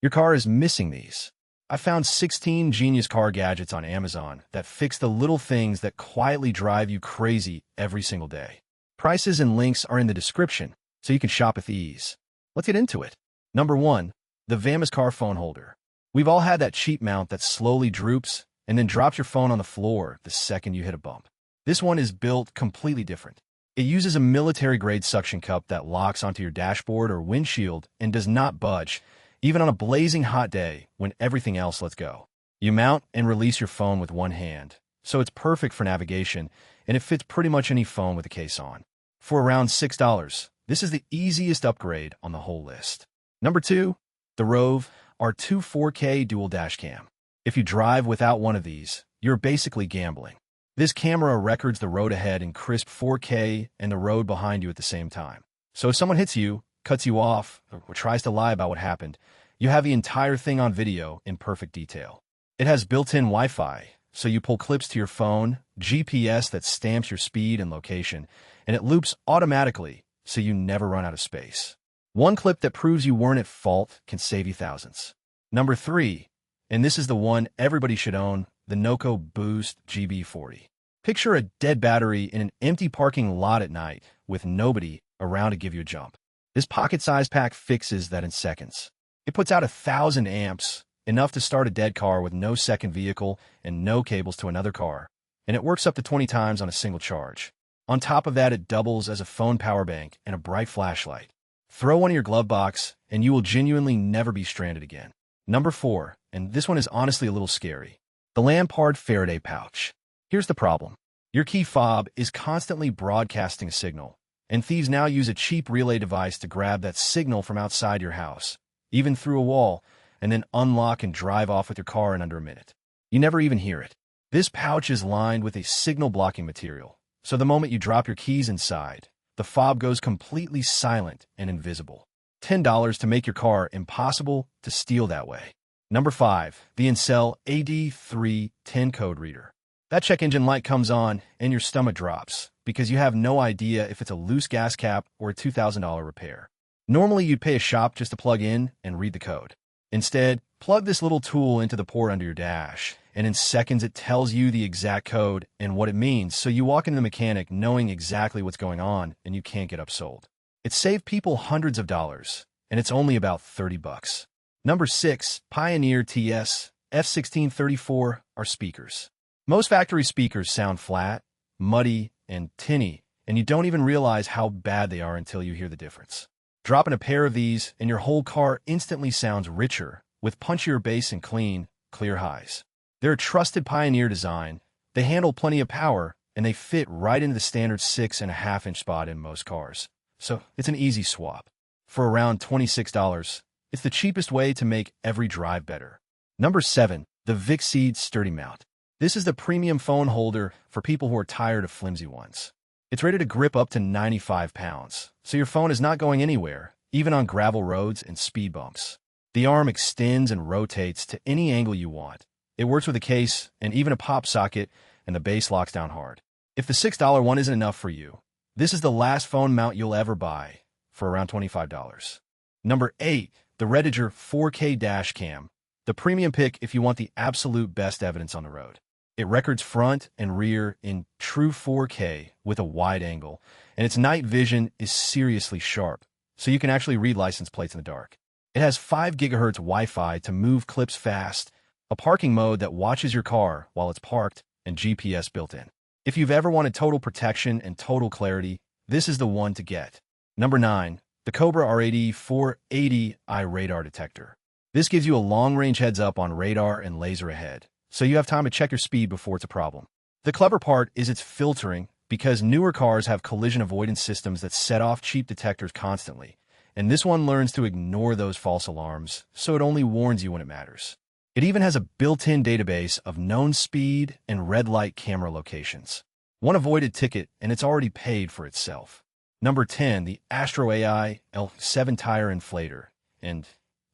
Your car is missing these. I found 16 genius car gadgets on Amazon that fix the little things that quietly drive you crazy every single day. Prices and links are in the description, so you can shop with ease. Let's get into it. Number 1. The VANMASS car phone holder. We've all had that cheap mount that slowly droops and then drops your phone on the floor the second you hit a bump. This one is built completely different. It uses a military-grade suction cup that locks onto your dashboard or windshield and does not budge, even on a blazing hot day when everything else lets go. You mount and release your phone with one hand, so it's perfect for navigation, and it fits pretty much any phone with a case on. For around $6, this is the easiest upgrade on the whole list. Number 2. The ROVE R2 4K Dual Dash Cam. If you drive without one of these, you're basically gambling. This camera records the road ahead in crisp 4K and the road behind you at the same time. So if someone hits you, cuts you off, or tries to lie about what happened, you have the entire thing on video in perfect detail. It has built-in Wi-Fi, so you pull clips to your phone, GPS that stamps your speed and location, and it loops automatically so you never run out of space. One clip that proves you weren't at fault can save you thousands. Number 3, and this is the one everybody should own, the NOCO Boost GB40. Picture a dead battery in an empty parking lot at night with nobody around to give you a jump. This pocket-sized pack fixes that in seconds. It puts out 1,000 amps, enough to start a dead car with no second vehicle and no cables to another car, and it works up to 20 times on a single charge. On top of that, it doubles as a phone power bank and a bright flashlight. Throw one in your glove box, and you will genuinely never be stranded again. Number 4, and this one is honestly a little scary. The lanpard Faraday Pouch. Here's the problem. Your key fob is constantly broadcasting a signal, and thieves now use a cheap relay device to grab that signal from outside your house, even through a wall, and then unlock and drive off with your car in under a minute. You never even hear it. This pouch is lined with a signal-blocking material, so the moment you drop your keys inside, the fob goes completely silent and invisible. $10 to make your car impossible to steal that way. Number 5. The ANCEL AD310 code reader. That check engine light comes on and your stomach drops because you have no idea if it's a loose gas cap or a $2,000 repair. Normally, you'd pay a shop just to plug in and read the code. Instead, plug this little tool into the port under your dash, and in seconds it tells you the exact code and what it means, so you walk into the mechanic knowing exactly what's going on and you can't get upsold. It saved people hundreds of dollars, and it's only about $30. Number 6. Pioneer TS F1634 are speakers. Most factory speakers sound flat, muddy, and tinny, and you don't even realize how bad they are until you hear the difference. Drop in a pair of these, and your whole car instantly sounds richer, with punchier bass and clean, clear highs. They're a trusted Pioneer design, they handle plenty of power, and they fit right into the standard 6.5-inch spot in most cars. So it's an easy swap. For around $26, it's the cheapest way to make every drive better. Number 7. The VICSEED Sturdy Mount. This is the premium phone holder for people who are tired of flimsy ones. It's rated to grip up to 95 pounds, so your phone is not going anywhere, even on gravel roads and speed bumps. The arm extends and rotates to any angle you want. It works with a case and even a pop socket, and the base locks down hard. If the $6 one isn't enough for you, this is the last phone mount you'll ever buy for around $25. Number 8. The REDTIGER 4K Dash Cam. The premium pick if you want the absolute best evidence on the road. It records front and rear in true 4K with a wide angle, and its night vision is seriously sharp, so you can actually read license plates in the dark. It has 5 GHz Wi-Fi to move clips fast, a parking mode that watches your car while it's parked, and GPS built in. If you've ever wanted total protection and total clarity, this is the one to get. Number 9. The Cobra RAD 480i Radar Detector. This gives you a long-range heads-up on radar and laser ahead, so you have time to check your speed before it's a problem. The clever part is its filtering, because newer cars have collision avoidance systems that set off cheap detectors constantly, and this one learns to ignore those false alarms, so it only warns you when it matters. It even has a built-in database of known speed and red light camera locations. One avoided ticket, and it's already paid for itself. Number 10. The AstroAI L7 Tire Inflator, and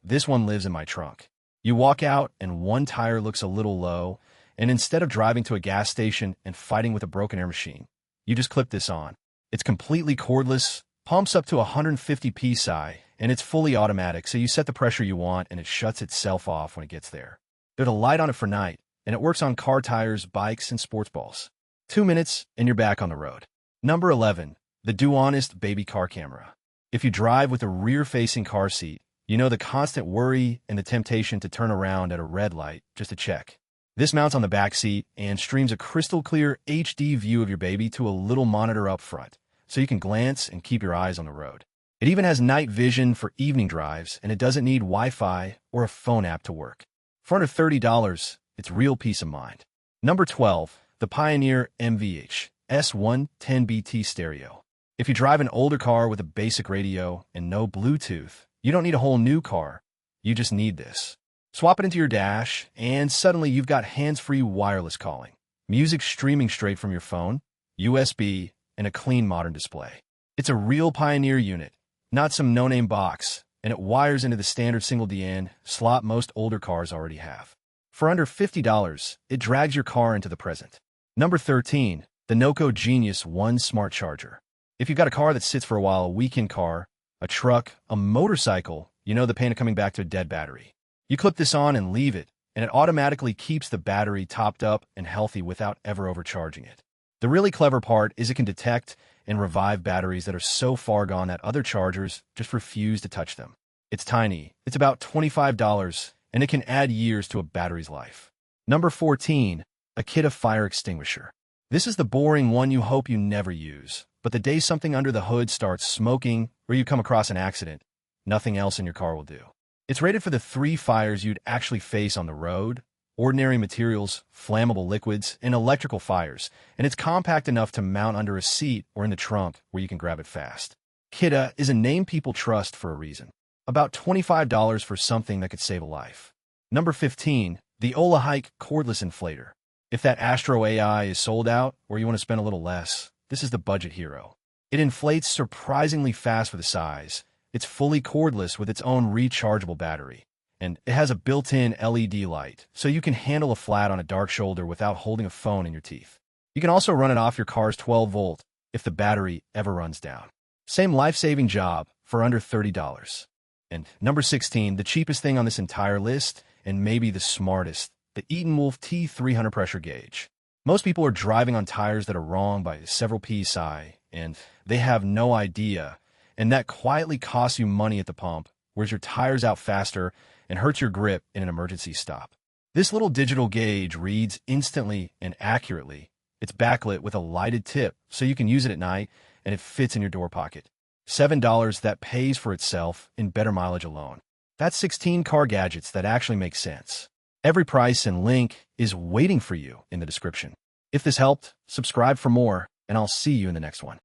this one lives in my trunk. You walk out and one tire looks a little low, and instead of driving to a gas station and fighting with a broken air machine, you just clip this on. It's completely cordless, pumps up to 150 psi, and it's fully automatic, so you set the pressure you want and it shuts itself off when it gets there. There's a light on it for night, and it works on car tires, bikes, and sports balls. 2 minutes, and you're back on the road. Number 11. The DoHonest Baby Car Camera. If you drive with a rear-facing car seat, you know the constant worry and the temptation to turn around at a red light just to check. This mounts on the back seat and streams a crystal-clear HD view of your baby to a little monitor up front, so you can glance and keep your eyes on the road. It even has night vision for evening drives, and it doesn't need Wi-Fi or a phone app to work. For under $30, it's real peace of mind. Number 12. The Pioneer MVH S110BT Stereo. If you drive an older car with a basic radio and no Bluetooth, you don't need a whole new car. You just need this. Swap it into your dash, and suddenly you've got hands-free wireless calling, music streaming straight from your phone, USB, and a clean modern display. It's a real Pioneer unit, not some no-name box, and it wires into the standard single DN slot most older cars already have. For under $50, it drags your car into the present. Number 13. The NOCO Genius One Smart Charger. If you've got a car that sits for a while, a weekend car, a truck, a motorcycle, you know the pain of coming back to a dead battery. You clip this on and leave it, and it automatically keeps the battery topped up and healthy without ever overcharging it. The really clever part is it can detect and revive batteries that are so far gone that other chargers just refuse to touch them. It's tiny. It's about $25, and it can add years to a battery's life. Number 14. A Kidde fire extinguisher. This is the boring one you hope you never use, but the day something under the hood starts smoking or you come across an accident, nothing else in your car will do. It's rated for the 3 fires you'd actually face on the road: ordinary materials, flammable liquids, and electrical fires, and it's compact enough to mount under a seat or in the trunk where you can grab it fast. Kidde is a name people trust for a reason. About $25 for something that could save a life. Number 15. The OlarHike Cordless Inflator. If that AstroAI is sold out or you want to spend a little less, this is the budget hero. It inflates surprisingly fast for the size. It's fully cordless with its own rechargeable battery, and it has a built-in LED light, so you can handle a flat on a dark shoulder without holding a phone in your teeth. You can also run it off your car's 12-volt if the battery ever runs down. Same life-saving job for under $30. And number 16, the cheapest thing on this entire list, and maybe the smartest, the ETENWOLF T300 pressure gauge. Most people are driving on tires that are wrong by several psi, and they have no idea, and that quietly costs you money at the pump, wears your tires out faster, and hurts your grip in an emergency stop. This little digital gauge reads instantly and accurately. It's backlit with a lighted tip, so you can use it at night, and it fits in your door pocket. $7 that pays for itself in better mileage alone. That's 16 car gadgets that actually make sense. Every price and link is waiting for you in the description. If this helped, subscribe for more, and I'll see you in the next one.